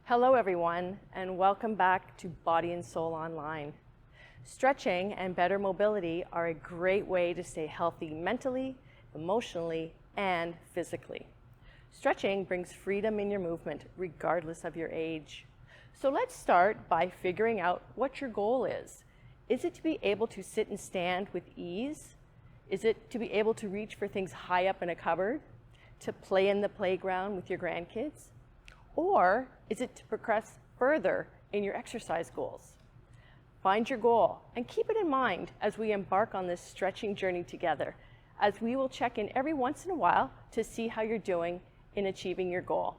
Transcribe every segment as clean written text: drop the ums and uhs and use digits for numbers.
Hello everyone, and welcome back to Body and Soul Online. Stretching and better mobility are a great way to stay healthy mentally, emotionally, and physically. Stretching brings freedom in your movement regardless of your age. So let's start by figuring out what your goal is. Is it to be able to sit and stand with ease? Is it to be able to reach for things high up in a cupboard? To play in the playground with your grandkids? Or is it to progress further in your exercise goals? Find your goal and keep it in mind as we embark on this stretching journey together, as we will check in every once in a while to see how you're doing in achieving your goal.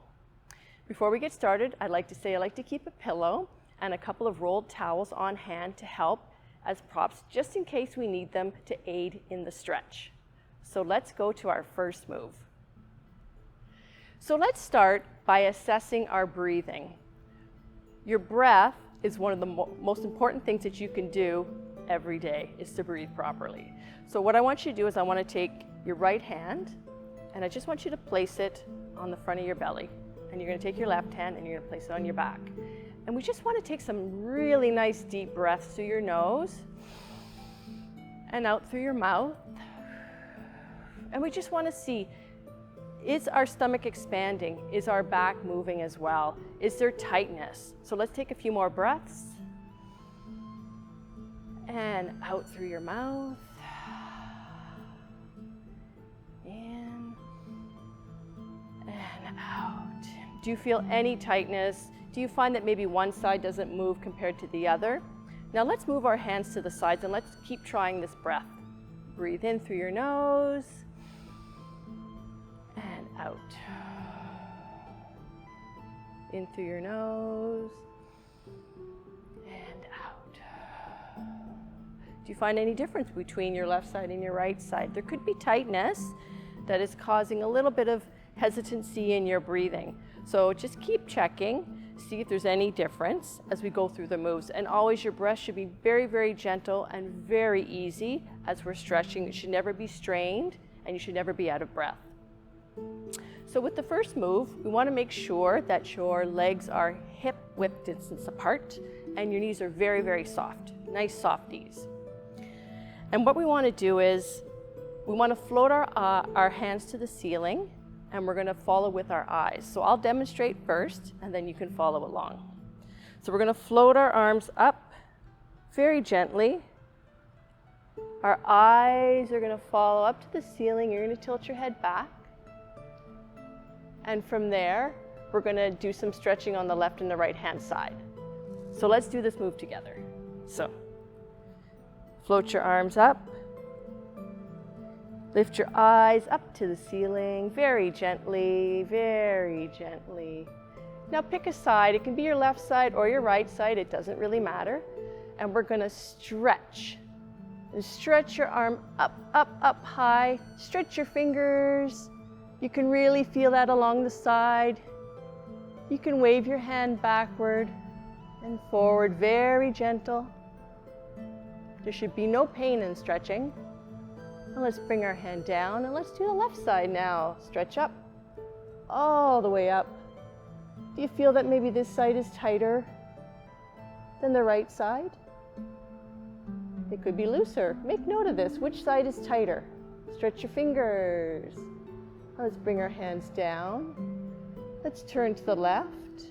Before we get started, I'd like to say I like to keep a pillow and a couple of rolled towels on hand to help as props, just in case we need them to aid in the stretch. So let's go to our first move. So let's start by assessing our breathing. Your breath is one of the most important things that you can do every day, is to breathe properly. So what I want you to do is I want to take your right hand and I just want you to place it on the front of your belly. And you're going to take your left hand and you're going to place it on your back. And we just want to take some really nice deep breaths through your nose and out through your mouth. And we just want to see, is our stomach expanding? Is our back moving as well? Is there tightness? So let's take a few more breaths. And out through your mouth. In and out. Do you feel any tightness? Do you find that maybe one side doesn't move compared to the other? Now let's move our hands to the sides and let's keep trying this breath. Breathe in through your nose. And out. In through your nose and out. Do you find any difference between your left side and your right side? There could be tightness that is causing a little bit of hesitancy in your breathing. So just keep checking, see if there's any difference as we go through the moves. And always your breath should be very, very gentle and very easy as we're stretching. It should never be strained and you should never be out of breath. So with the first move, we want to make sure that your legs are hip width distance apart and your knees are very, very soft, nice soft knees. And what we want to do is we want to float our hands to the ceiling and we're going to follow with our eyes. So I'll demonstrate first and then you can follow along. So we're going to float our arms up very gently. Our eyes are going to follow up to the ceiling. You're going to tilt your head back. And from there, we're going to do some stretching on the left and the right hand side. So let's do this move together. So float your arms up. Lift your eyes up to the ceiling very gently, very gently. Now pick a side. It can be your left side or your right side. It doesn't really matter. And we're going to stretch. And stretch your arm up, up, up high. Stretch your fingers. You can really feel that along the side. You can wave your hand backward and forward, very gentle. There should be no pain in stretching. And let's bring our hand down and let's do the left side now. Stretch up, all the way up. Do you feel that maybe this side is tighter than the right side? It could be looser. Make note of this. Which side is tighter? Stretch your fingers. Let's bring our hands down. Let's turn to the left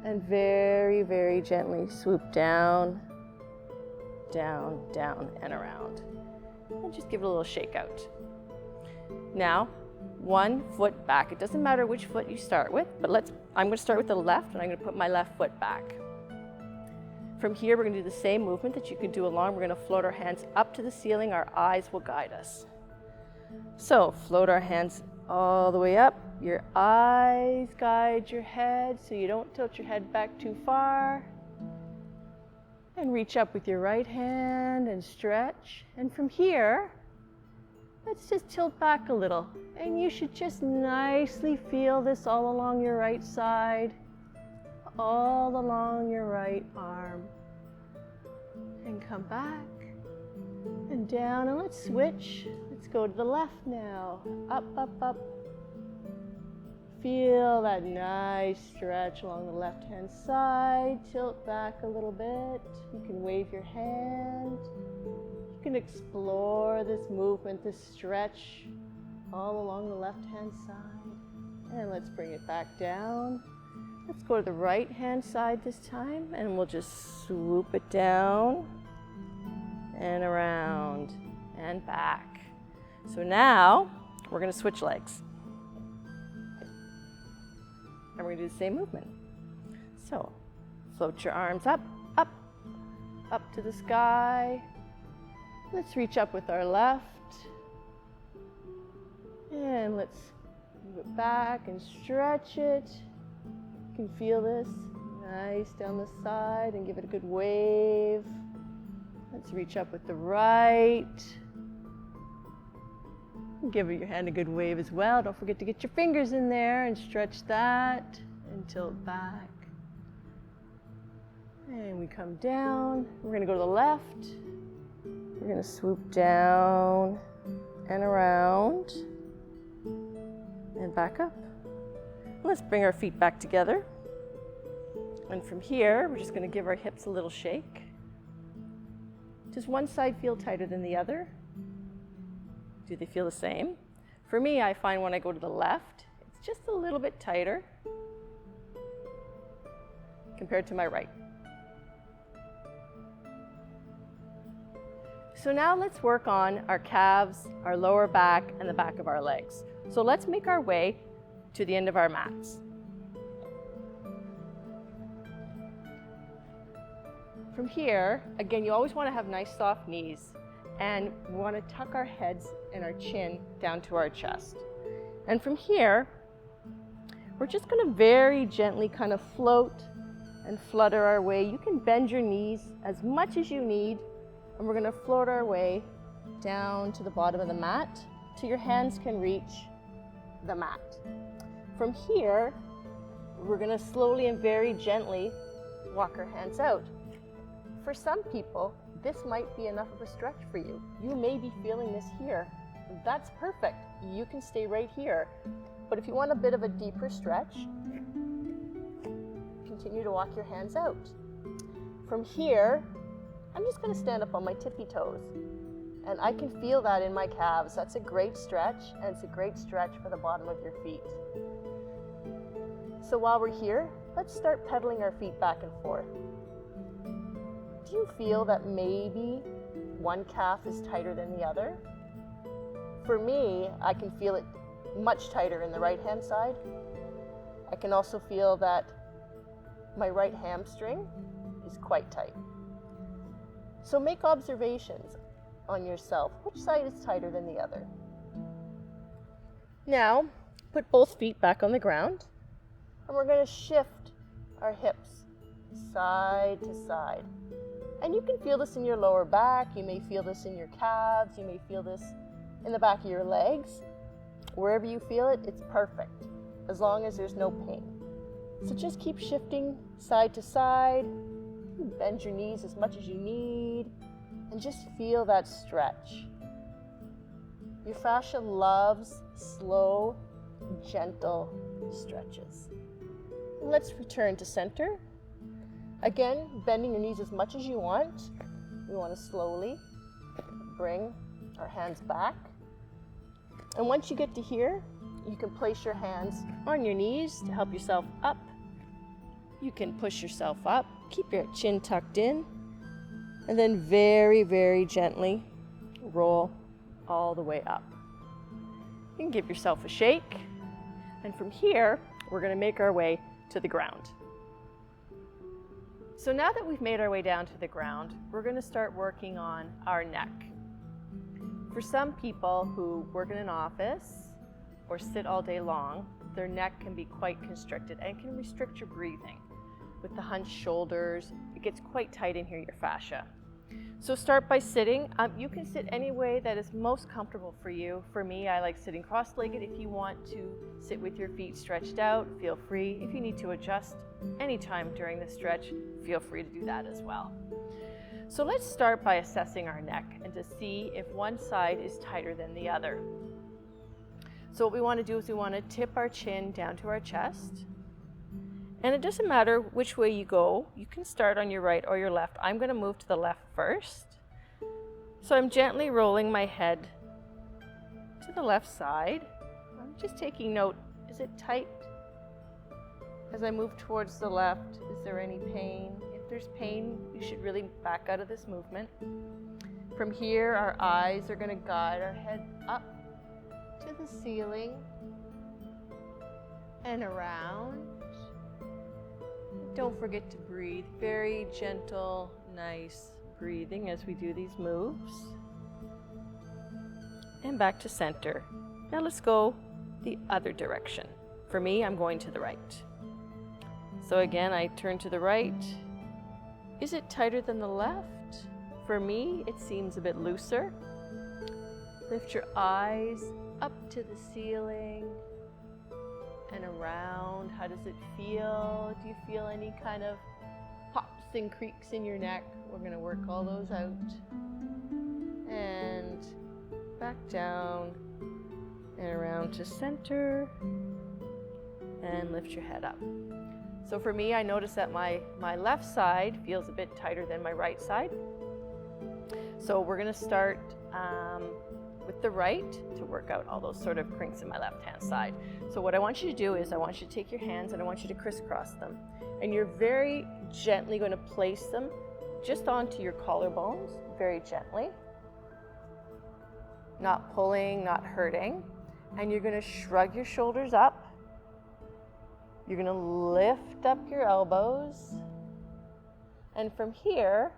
and very, very gently swoop down, down, down, and around. And just give it a little shake out. Now, one foot back. It doesn't matter which foot you start with, but I'm going to start with the left and I'm going to put my left foot back. From here, we're going to do the same movement that you can do along. We're going to float our hands up to the ceiling. Our eyes will guide us. So float our hands all the way up. Your eyes guide your head so you don't tilt your head back too far. And reach up with your right hand and stretch. And from here, let's just tilt back a little. And you should just nicely feel this all along your right side, all along your right arm. And come back and down, and let's switch. Let's go to the left now. Up, up, up. feel that nice stretch along the left-hand side. Tilt back a little bit. You can wave your hand. You can explore this movement, this stretch all along the left-hand side. And let's bring it back down. Let's go to the right-hand side this time, and we'll just swoop it down and around and back. So now we're going to switch legs. And we're going to do the same movement. So float your arms up, up, up to the sky. Let's reach up with our left. And let's move it back and stretch it. You can feel this nice down the side and give it a good wave. Let's reach up with the right. Give your hand a good wave as well. Don't forget to get your fingers in there and stretch that and tilt back. And we come down. We're going to go to the left. We're going to swoop down and around and back up. Let's bring our feet back together. And from here, we're just going to give our hips a little shake. Does one side feel tighter than the other? Do they feel the same? For me, I find when I go to the left, it's just a little bit tighter compared to my right. So now let's work on our calves, our lower back, and the back of our legs. So let's make our way to the end of our mats. From here, again, you always want to have nice soft knees, and we want to tuck our heads and our chin down to our chest. And from here, we're just going to very gently kind of float and flutter our way. You can bend your knees as much as you need, and we're going to float our way down to the bottom of the mat till your hands can reach the mat. From here, we're going to slowly and very gently walk our hands out. For some people, this might be enough of a stretch for you. You may be feeling this here. That's perfect. You can stay right here. But if you want a bit of a deeper stretch, continue to walk your hands out. From here, I'm just going to stand up on my tippy toes. And I can feel that in my calves. That's a great stretch, and it's a great stretch for the bottom of your feet. So while we're here, let's start pedaling our feet back and forth. Do you feel that maybe one calf is tighter than the other? For me, I can feel it much tighter in the right-hand side. I can also feel that my right hamstring is quite tight. So make observations on yourself. Which side is tighter than the other? Now, put both feet back on the ground, and we're going to shift our hips side to side. And you can feel this in your lower back, you may feel this in your calves, you may feel this in the back of your legs. Wherever you feel it, it's perfect, as long as there's no pain. So just keep shifting side to side, bend your knees as much as you need, and just feel that stretch. Your fascia loves slow, gentle stretches. Let's return to center. Again, bending your knees as much as you want. We want to slowly bring our hands back. And once you get to here, you can place your hands on your knees to help yourself up. You can push yourself up, keep your chin tucked in, and then very, very gently roll all the way up. You can give yourself a shake, and from here, we're going to make our way to the ground. So now that we've made our way down to the ground, we're going to start working on our neck. For some people who work in an office or sit all day long, their neck can be quite constricted and can restrict your breathing. With the hunched shoulders, it gets quite tight in here, your fascia. So start by sitting. You can sit any way that is most comfortable for you. For me, I like sitting cross-legged. If you want to sit with your feet stretched out, feel free. If you need to adjust anytime during the stretch, feel free to do that as well. So let's start by assessing our neck and to see if one side is tighter than the other. So what we want to do is we want to tip our chin down to our chest. And it doesn't matter which way you go. You can start on your right or your left. I'm going to move to the left first. So I'm gently rolling my head to the left side. I'm just taking note, is it tight? As I move towards the left, is there any pain? If there's pain, you should really back out of this movement. From here, our eyes are going to guide our head up to the ceiling and around. Don't forget to breathe. Very gentle, nice breathing as we do these moves. And back to center. Now let's go the other direction. For me, I'm going to the right. So again, I turn to the right. Is it tighter than the left? For me, it seems a bit looser. Lift your eyes up to the ceiling and around. How does it feel? Do you feel any kind of pops and creaks in your neck? We're going to work all those out. And back down and around to center. And lift your head up. So for me, I notice that my left side feels a bit tighter than my right side. So we're going to start with the right to work out all those sort of crinks in my left-hand side. So what I want you to do is I want you to take your hands and I want you to crisscross them. And you're very gently going to place them just onto your collarbones, very gently. Not pulling, not hurting. And you're going to shrug your shoulders up. You're going to lift up your elbows. And from here,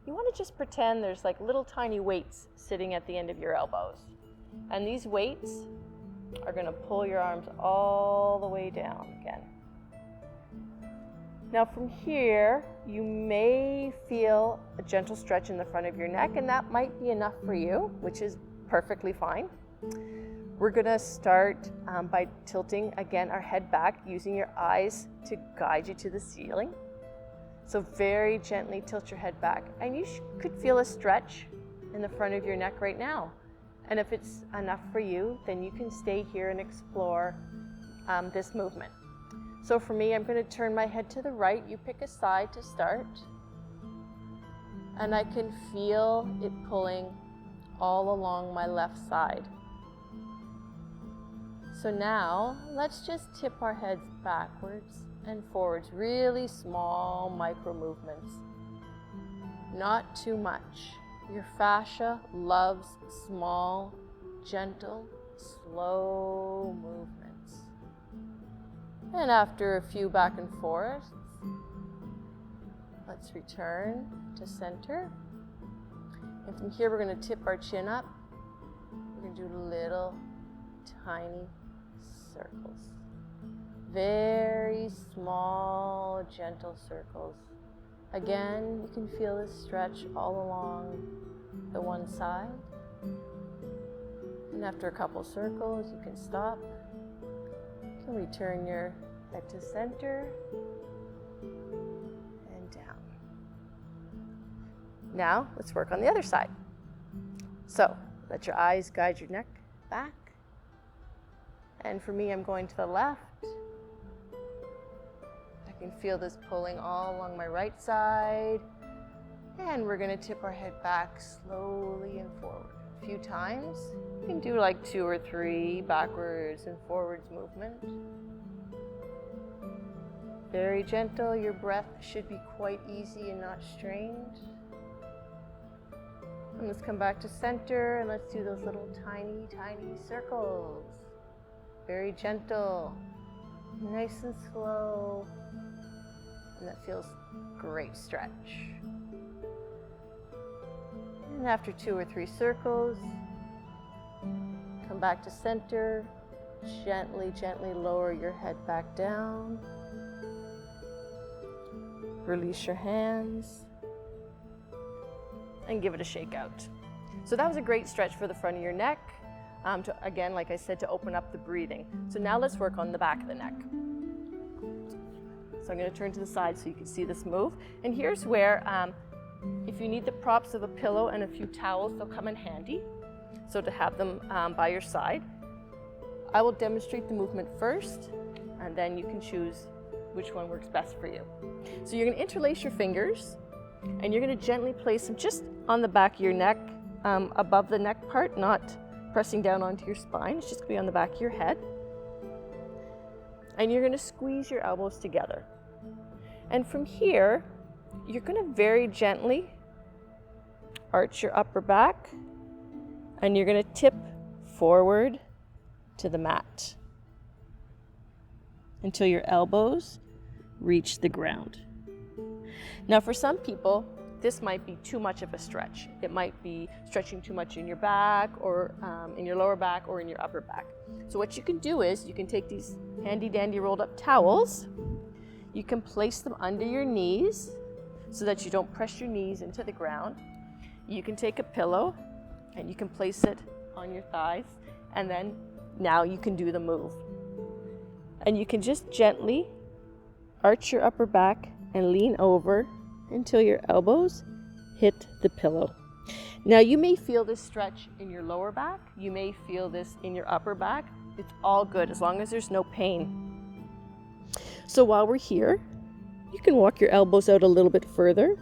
you want to just pretend there's like little tiny weights sitting at the end of your elbows. And these weights are going to pull your arms all the way down again. Now from here, you may feel a gentle stretch in the front of your neck, and that might be enough for you, which is perfectly fine. We're going to start by tilting again our head back, using your eyes to guide you to the ceiling. So very gently tilt your head back, and you could feel a stretch in the front of your neck right now. And if it's enough for you, then you can stay here and explore this movement. So for me, I'm going to turn my head to the right. You pick a side to start. And I can feel it pulling all along my left side. So now, let's just tip our heads backwards and forwards, really small micro movements. Not too much. Your fascia loves small, gentle, slow movements. And after a few back and forths, let's return to center. And from here, we're going to tip our chin up. We're going to do little, tiny circles. Very small, gentle circles. Again, you can feel this stretch all along the one side. And after a couple circles, you can stop. You can return your head to center and down. Now, let's work on the other side. So, let your eyes guide your neck back. And for me, I'm going to the left. I can feel this pulling all along my right side. And we're going to tip our head back slowly and forward. A few times. You can do like 2 or 3 backwards and forwards movement. Very gentle. Your breath should be quite easy and not strained. And let's come back to center and let's do those little tiny, tiny circles. Very gentle, nice and slow, and that feels great stretch. And after 2 or 3 circles, come back to center, gently, gently lower your head back down. Release your hands and give it a shake out. So that was a great stretch for the front of your neck. Again, like I said, to open up the breathing. So now let's work on the back of the neck. So I'm going to turn to the side so you can see this move. And here's where, if you need the props of a pillow and a few towels, they'll come in handy. So to have them by your side. I will demonstrate the movement first, and then you can choose which one works best for you. So you're going to interlace your fingers, and you're going to gently place them just on the back of your neck, above the neck part, not pressing down onto your spine. It's just going to be on the back of your head. And you're going to squeeze your elbows together. And from here, you're going to very gently arch your upper back, and you're going to tip forward to the mat until your elbows reach the ground. Now, for some people, this might be too much of a stretch. It might be stretching too much in your back, or in your lower back, or in your upper back. So what you can do is you can take these handy dandy rolled up towels. You can place them under your knees so that you don't press your knees into the ground. You can take a pillow and you can place it on your thighs, and then now you can do the move. And you can just gently arch your upper back and lean over until your elbows hit the pillow. Now you may feel this stretch in your lower back, you may feel this in your upper back. It's all good as long as there's no pain. So while we're here, you can walk your elbows out a little bit further.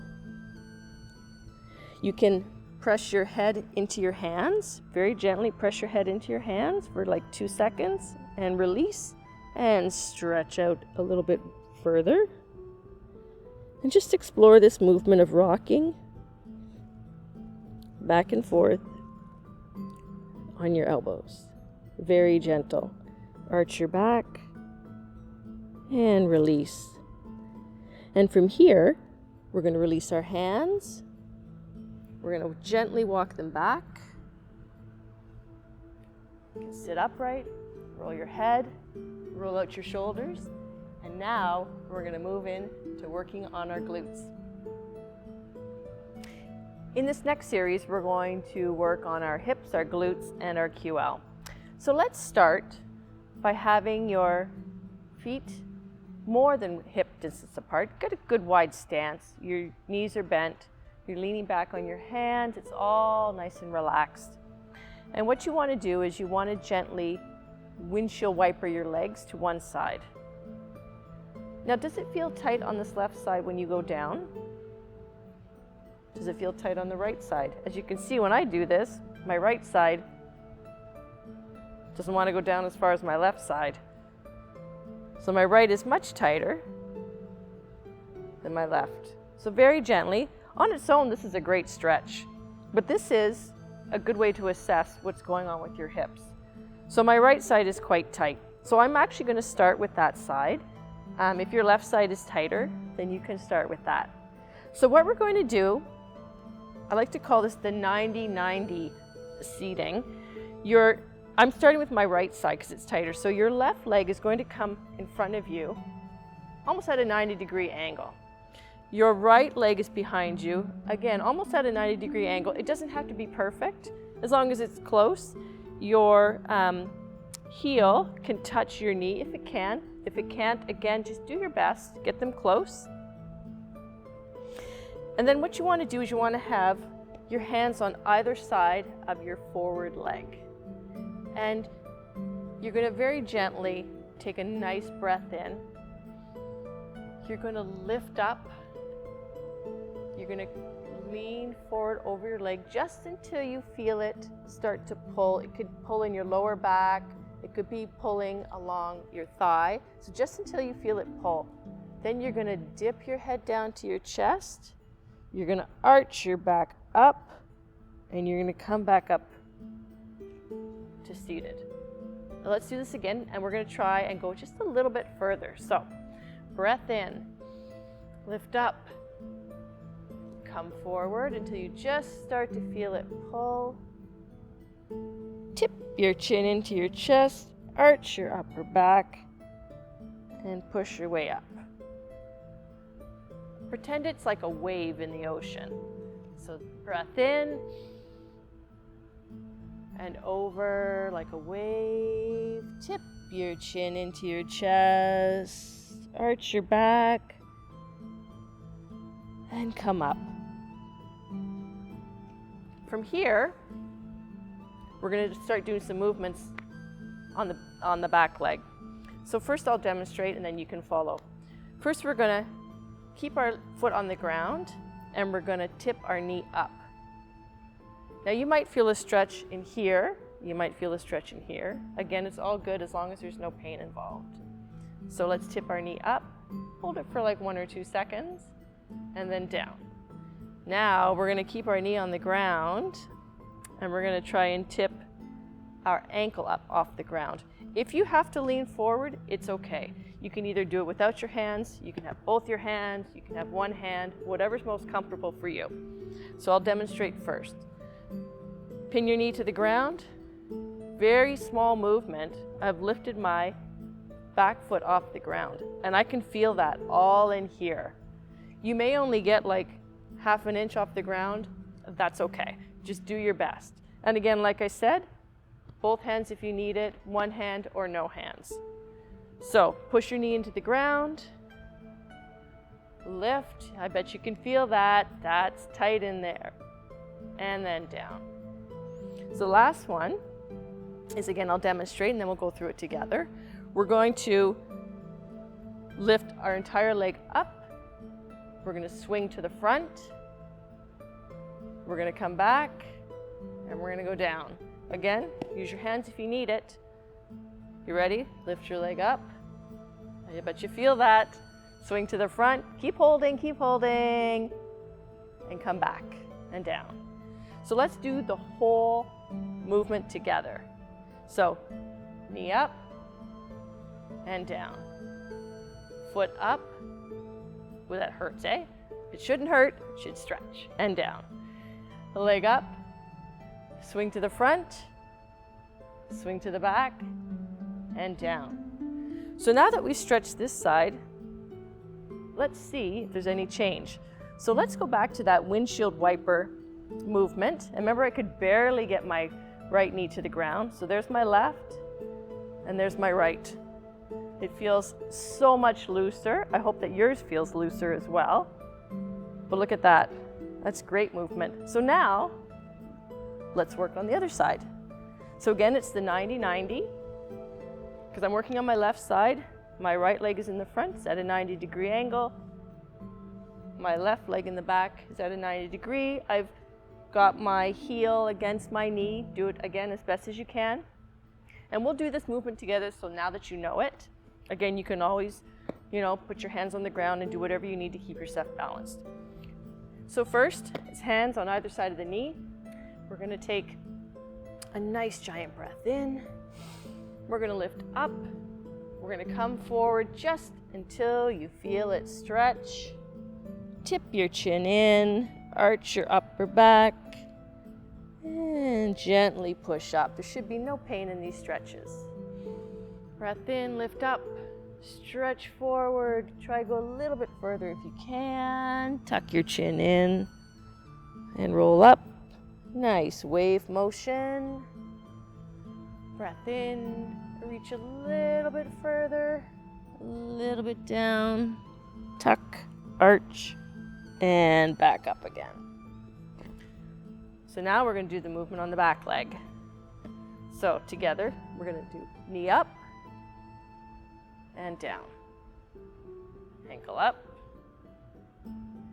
You can press your head into your hands, very gently press your head into your hands for like 2 seconds, and release and stretch out a little bit further. And just explore this movement of rocking back and forth on your elbows. Very gentle. Arch your back and release. And from here, we're going to release our hands. We're going to gently walk them back. You can sit upright, roll your head, roll out your shoulders. And now we're going to move in to working on our glutes. In this next series, we're going to work on our hips, our glutes, and our QL. So let's start by having your feet more than hip distance apart. Get a good wide stance. Your knees are bent. You're leaning back on your hands. It's all nice and relaxed. And what you want to do is you want to gently windshield wiper your legs to one side. Now, does it feel tight on this left side when you go down? Does it feel tight on the right side? As you can see, when I do this, my right side doesn't want to go down as far as my left side. So my right is much tighter than my left. So very gently, on its own, this is a great stretch, but this is a good way to assess what's going on with your hips. So my right side is quite tight. So I'm actually going to start with that side. If your left side is tighter, then you can start with that. So what we're going to do, I like to call this the 90-90 seating. I'm starting with my right side because it's tighter. So your left leg is going to come in front of you, almost at a 90-degree angle. Your right leg is behind you, again, almost at a 90-degree angle. It doesn't have to be perfect, as long as it's close. Your heel can touch your knee if it can. If it can't, again, just do your best, get them close. And then what you want to do is you want to have your hands on either side of your forward leg. And you're going to very gently take a nice breath in. You're going to lift up. You're going to lean forward over your leg just until you feel it start to pull. It could pull in your lower back. It could be pulling along your thigh. So just until you feel it pull. Then you're going to dip your head down to your chest. You're going to arch your back up, and you're going to come back up to seated. Now let's do this again, and we're going to try and go just a little bit further. So breath in, lift up, come forward until you just start to feel it pull. Tip your chin into your chest, arch your upper back, and push your way up. Pretend it's like a wave in the ocean. So breath in and over like a wave. Tip your chin into your chest, arch your back, and come up. From here, we're going to start doing some movements on the back leg. So first I'll demonstrate and then you can follow. First we're gonna keep our foot on the ground and we're gonna tip our knee up. Now you might feel a stretch in here, you might feel a stretch in here. Again, it's all good as long as there's no pain involved. So let's tip our knee up, hold it for like 1 or 2 seconds, and then down. Now we're gonna keep our knee on the ground and we're gonna try and tip our ankle up off the ground. If you have to lean forward, it's okay. You can either do it without your hands, you can have both your hands, you can have one hand, whatever's most comfortable for you. So I'll demonstrate first. Pin your knee to the ground. Very small movement. I've lifted my back foot off the ground and I can feel that all in here. You may only get like 1/2 inch off the ground. That's okay. Just do your best. And again, like I said, both hands if you need it, one hand or no hands. So push your knee into the ground, lift. I bet you can feel that. That's tight in there. And then down. So the last one is, again, I'll demonstrate and then we'll go through it together. We're going to lift our entire leg up. We're going to swing to the front. We're going to come back and we're going to go down. Again, use your hands if you need it. You ready? Lift your leg up. I bet you feel that. Swing to the front. Keep holding, and come back and down. So let's do the whole movement together. So knee up and down. Foot up. Well, that hurts, eh? It shouldn't hurt, it should stretch. And down. The leg up. Swing to the front, swing to the back, and down. So now that we've stretched this side, let's see if there's any change. So let's go back to that windshield wiper movement. And remember, I could barely get my right knee to the ground. So there's my left, and there's my right. It feels so much looser. I hope that yours feels looser as well. But look at that. That's great movement. So now, let's work on the other side. So again, it's the 90-90. Because I'm working on my left side. My right leg is in the front, it's at a 90-degree angle. My left leg in the back is at a 90-degree. I've got my heel against my knee. Do it again as best as you can. And we'll do this movement together, so now that you know it, again, you can always, put your hands on the ground and do whatever you need to keep yourself balanced. So first, it's hands on either side of the knee. We're gonna take a nice giant breath in. We're gonna lift up. We're gonna come forward just until you feel it stretch. Tip your chin in, arch your upper back, and gently push up. There should be no pain in these stretches. Breath in, lift up, stretch forward. Try to go a little bit further if you can. Tuck your chin in and roll up. Nice wave motion. Breath in, reach a little bit further, a little bit down, tuck, arch, and back up again. So now we're going to do the movement on the back leg. So together, we're going to do knee up and down, ankle up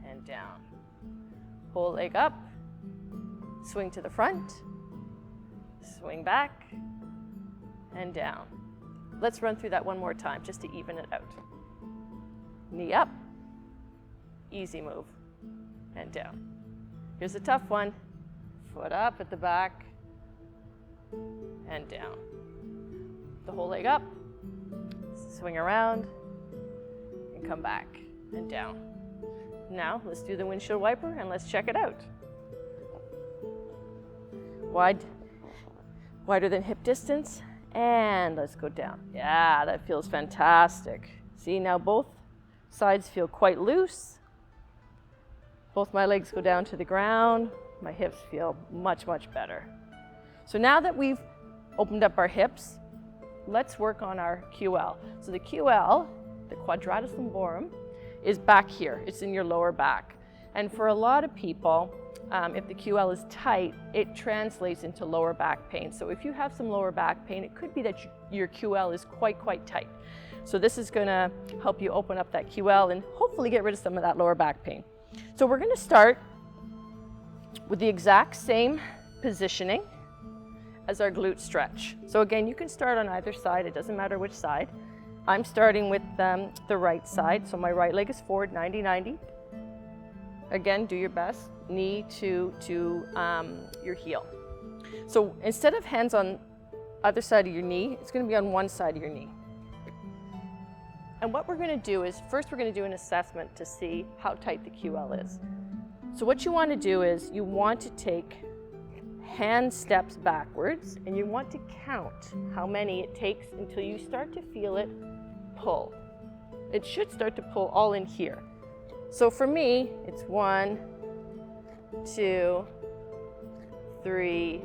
and down, whole leg up, swing to the front, swing back, and down. Let's run through that one more time just to even it out. Knee up, easy move, and down. Here's a tough one. Foot up at the back, and down. The whole leg up, swing around, and come back, and down. Now, let's do the windshield wiper, and let's check it out. Wider than hip distance, and let's go down. Yeah, that feels fantastic. See, now both sides feel quite loose. Both my legs go down to the ground. My hips feel much, much better. So now that we've opened up our hips, let's work on our QL. So the QL, the quadratus lumborum, is back here. It's in your lower back. And for a lot of people, if the QL is tight, it translates into lower back pain. So if you have some lower back pain, it could be that your QL is quite tight. So this is going to help you open up that QL and hopefully get rid of some of that lower back pain. So we're going to start with the exact same positioning as our glute stretch. So again, you can start on either side. It doesn't matter which side. I'm starting with the right side. So my right leg is forward, 90-90. Again, do your best, knee to your heel. So instead of hands on other side of your knee, it's going to be on one side of your knee. And what we're going to do is, first we're going to do an assessment to see how tight the QL is. So what you want to do is you want to take hand steps backwards and you want to count how many it takes until you start to feel it pull. It should start to pull all in here. So for me, it's 1, 2, 3,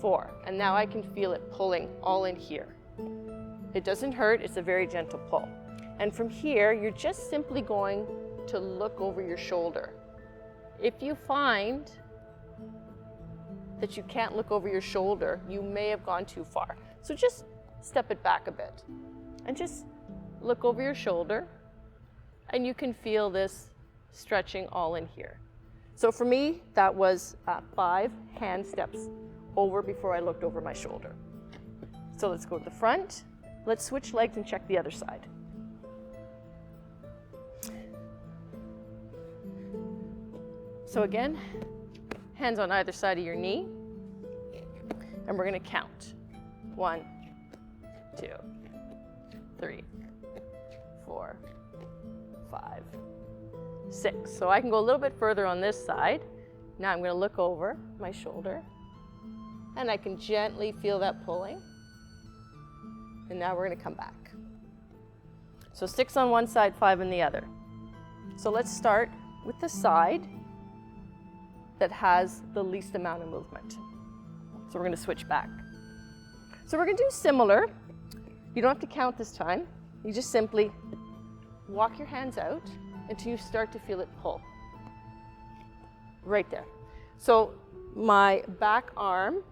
4. And now I can feel it pulling all in here. It doesn't hurt, it's a very gentle pull. And from here, you're just simply going to look over your shoulder. If you find that you can't look over your shoulder, you may have gone too far. So just step it back a bit and just look over your shoulder. And you can feel this stretching all in here. So for me, that was 5 hand steps over before I looked over my shoulder. So let's go to the front. Let's switch legs and check the other side. So again, hands on either side of your knee. And we're going to count. 1, 2, 3, 4, 5, 6. So I can go a little bit further on this side. Now I'm going to look over my shoulder and I can gently feel that pulling. And now we're going to come back. So 6 on one side, 5 on the other. So let's start with the side that has the least amount of movement. So we're going to switch back. So we're going to do similar. You don't have to count this time. You just simply walk your hands out until you start to feel it pull. Right there. So my back arm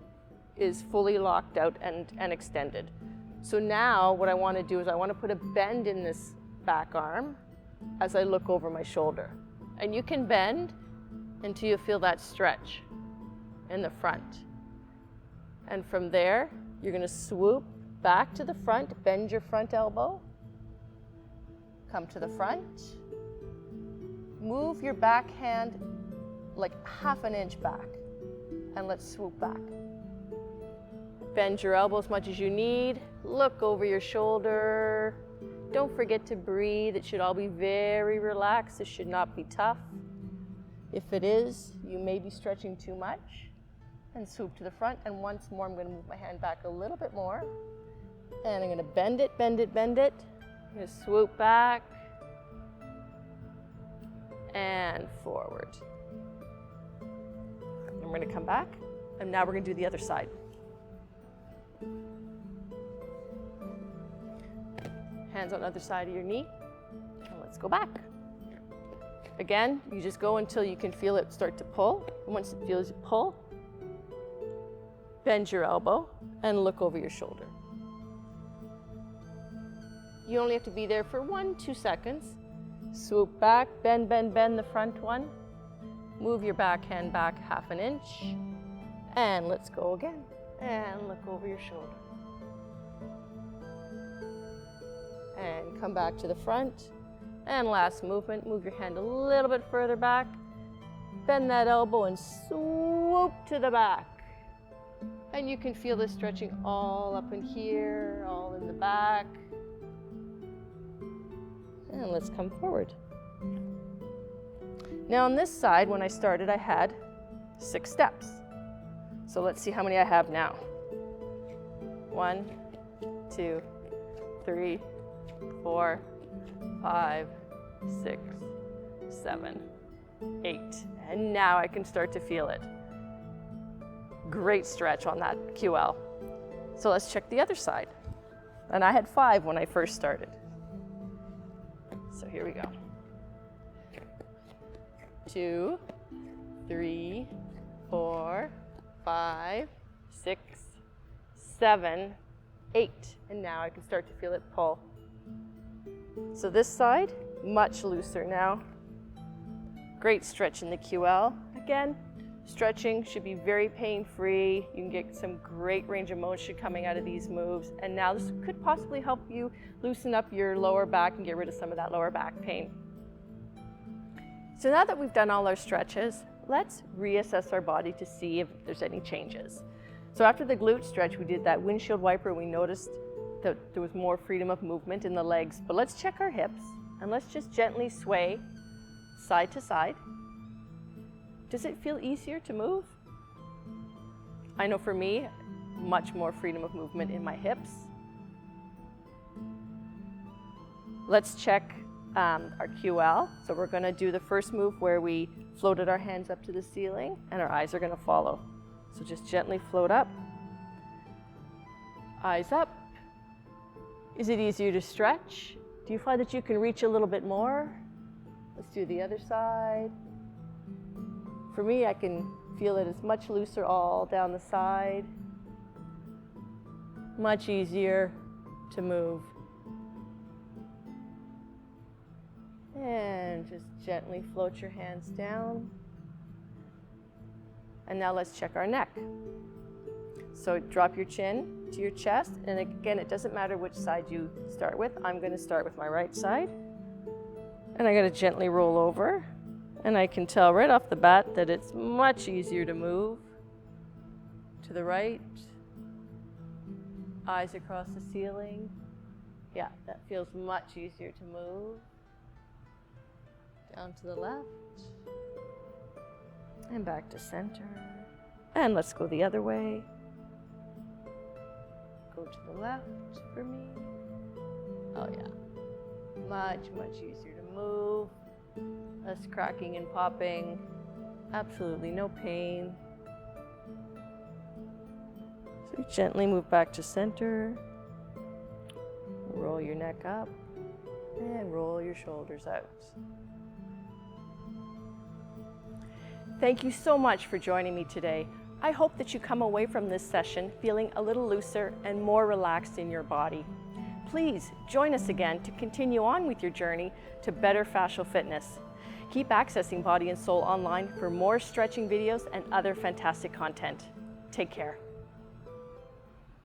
is fully locked out and extended. So now what I want to do is I want to put a bend in this back arm as I look over my shoulder. And you can bend until you feel that stretch in the front. And from there, you're going to swoop back to the front, bend your front elbow, come to the front, move your back hand like half an inch back, and let's swoop back. Bend your elbow as much as you need, look over your shoulder. Don't forget to breathe. It should all be very relaxed. It should not be tough. If it is, you may be stretching too much. And swoop to the front. And once more, I'm going to move my hand back a little bit more. And I'm going to bend it, bend it, bend it. I'm going to swoop back. And forward. And we're going to come back. And now we're going to do the other side. Hands on the other side of your knee. And let's go back. Again, you just go until you can feel it start to pull. And once it feels you pull, bend your elbow and look over your shoulder. You only have to be there for 1-2 seconds. Swoop back, bend, bend, bend the front one. Move your back hand back half an inch. And let's go again. And look over your shoulder. And come back to the front. And last movement, move your hand a little bit further back. Bend that elbow and swoop to the back. And you can feel this stretching all up in here, all in the back. And let's come forward. Now on this side, when I started, I had 6 steps. So let's see how many I have now. 1, 2, 3, 4, 5, 6, 7, 8. And now I can start to feel it. Great stretch on that QL. So let's check the other side. And I had 5 when I first started. So here we go. 2, 3, 4, 5, 6, 7, 8. And now I can start to feel it pull. So this side, much looser now. Great stretch in the QL. Again, stretching should be very pain-free. You can get some great range of motion coming out of these moves. And now this could possibly help you loosen up your lower back and get rid of some of that lower back pain. So now that we've done all our stretches, let's reassess our body to see if there's any changes. So after the glute stretch, we did that windshield wiper. We noticed that there was more freedom of movement in the legs. But let's check our hips and let's just gently sway side to side. Does it feel easier to move? I know for me, much more freedom of movement in my hips. Let's check our QL. So we're going to do the first move where we floated our hands up to the ceiling and our eyes are going to follow. So just gently float up, eyes up. Is it easier to stretch? Do you find that you can reach a little bit more? Let's do the other side. For me, I can feel it is much looser all down the side. Much easier to move. And just gently float your hands down. And now let's check our neck. So drop your chin to your chest. And again, it doesn't matter which side you start with. I'm going to start with my right side. And I'm going to gently roll over. And I can tell right off the bat that it's much easier to move to the right. Eyes across the ceiling. Yeah, that feels much easier to move. Down to the left. And back to center. And let's go the other way. Go to the left for me. Oh yeah. Much, much easier to move. Less cracking and popping. Absolutely no pain. So you gently move back to center. Roll your neck up. And roll your shoulders out. Thank you so much for joining me today. I hope that you come away from this session feeling a little looser and more relaxed in your body. Please join us again to continue on with your journey to better fascial fitness. Keep accessing Body and Soul online for more stretching videos and other fantastic content. Take care.